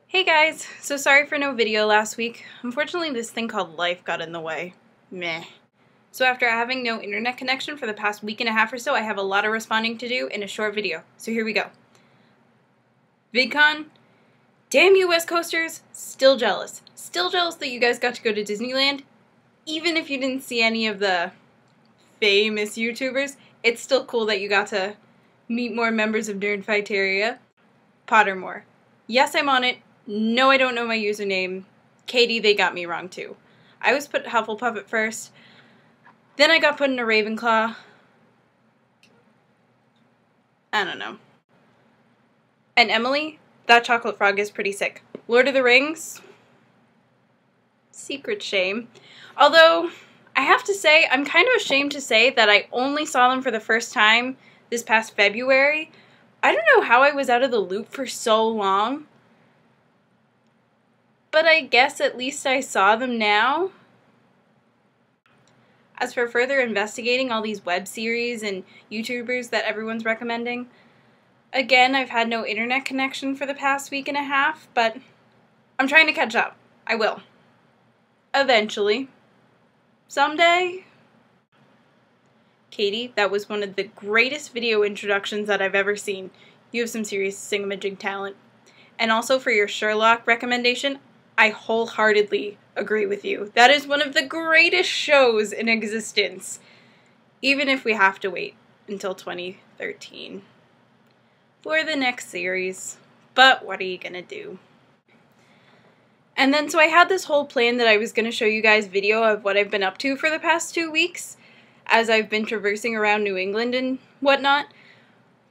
Hey guys, so sorry for no video last week. Unfortunately, this thing called life got in the way. Meh. So after having no internet connection for the past week and a half or so, I have a lot of responding to do in a short video. So here we go. VidCon. Damn you West Coasters. Still jealous. Still jealous that you guys got to go to Disneyland. Even if you didn't see any of the famous YouTubers, it's still cool that you got to meet more members of Nerdfighteria. Pottermore. Yes, I'm on it. No, I don't know my username. Katie, they got me wrong too. I was put Hufflepuff at first. Then I got put in a Ravenclaw. I don't know. And Emily, that chocolate frog is pretty sick. Lord of the Rings. Secret shame. Although, I have to say, I'm kind of ashamed to say that I only saw them for the first time this past February. I don't know how I was out of the loop for so long. But I guess at least I saw them now. As for further investigating all these web series and YouTubers that everyone's recommending, again, I've had no internet connection for the past week and a half, but I'm trying to catch up. I will. Eventually. Someday. Katie, that was one of the greatest video introductions that I've ever seen. You have some serious singamajig talent. And also for your Sherlock recommendation, I wholeheartedly agree with you. That is one of the greatest shows in existence, even if we have to wait until 2013 for the next series. But what are you gonna do? And then so I had this whole plan that I was gonna show you guys video of what I've been up to for the past 2 weeks as I've been traversing around New England and whatnot.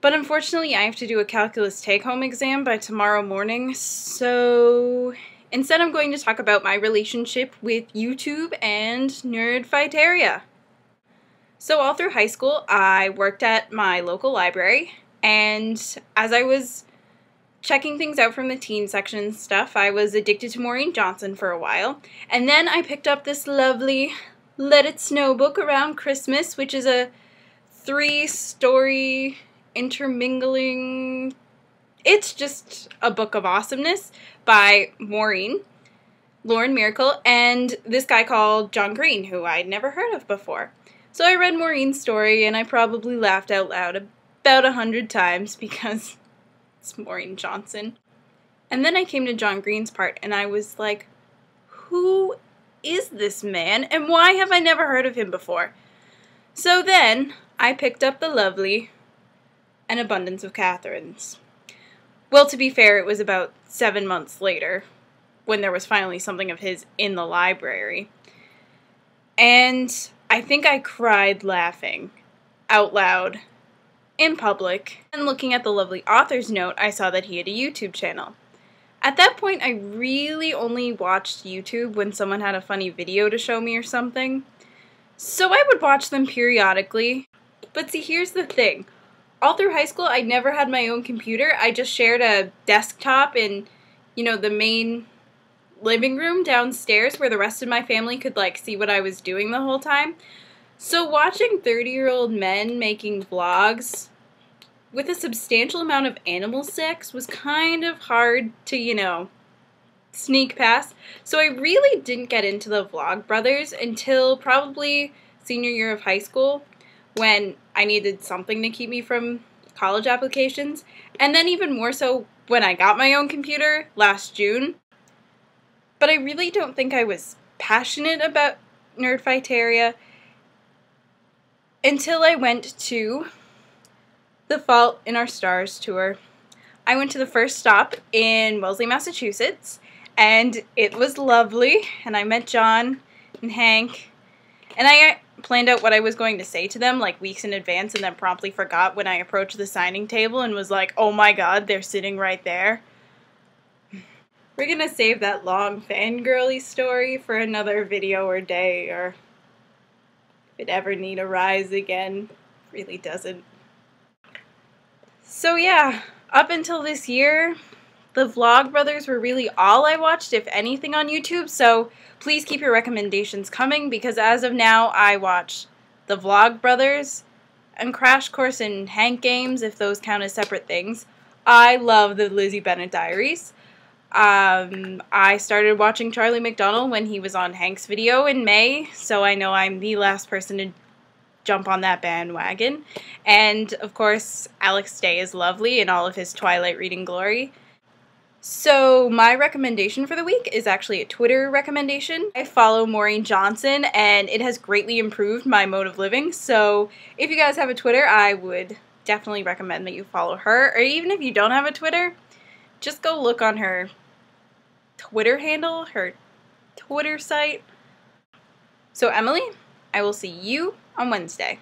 But unfortunately, I have to do a calculus take-home exam by tomorrow morning, so instead, I'm going to talk about my relationship with YouTube and Nerdfighteria. So all through high school, I worked at my local library, and as I was checking things out from the teen section and stuff, I was addicted to Maureen Johnson for a while, and then I picked up this lovely Let It Snow book around Christmas, which is a 3-story intermingling. It's just a book of awesomeness by Maureen, Lauren Miracle, and this guy called John Green, who I'd never heard of before. So I read Maureen's story, and I probably laughed out loud about 100 times because it's Maureen Johnson. And then I came to John Green's part, and I was like, who is this man, and why have I never heard of him before? So then I picked up the lovely An Abundance of Catherines. Well, to be fair, it was about 7 months later when there was finally something of his in the library. And I think I cried laughing out loud in public. And looking at the lovely author's note, I saw that he had a YouTube channel. At that point, I really only watched YouTube when someone had a funny video to show me or something. So I would watch them periodically. But see, here's the thing. All through high school, I never had my own computer. I just shared a desktop in, the main living room downstairs where the rest of my family could, see what I was doing the whole time. So watching 30-year-old men making vlogs with a substantial amount of animal sex was kind of hard to, sneak past. So I really didn't get into the Vlogbrothers until probably senior year of high school, when I needed something to keep me from college applications, and then even more so when I got my own computer last June. But I really don't think I was passionate about Nerdfighteria until I went to the Fault in Our Stars tour. I went to the first stop in Wellesley, Massachusetts, and it was lovely, and I met John and Hank, and I planned out what I was going to say to them weeks in advance, and then promptly forgot when I approached the signing table and was like, oh my god, they're sitting right there. We're gonna save that long fangirly story for another video or day, or if it ever need arise again. Really doesn't. So yeah, up until this year, the Vlogbrothers were really all I watched, if anything, on YouTube, so please keep your recommendations coming, because as of now, I watch the Vlogbrothers and Crash Course in Hank Games, if those count as separate things. I love the Lizzie Bennet Diaries. I started watching Charlie McDonnell when he was on Hank's video in May, so I know I'm the last person to jump on that bandwagon. And, of course, Alex Day is lovely in all of his Twilight reading glory. So my recommendation for the week is actually a Twitter recommendation. I follow Maureen Johnson, and it has greatly improved my mode of living. So if you guys have a Twitter, I would definitely recommend that you follow her. Or even if you don't have a Twitter, just go look on her Twitter handle, her Twitter site. So Emily, I will see you on Wednesday.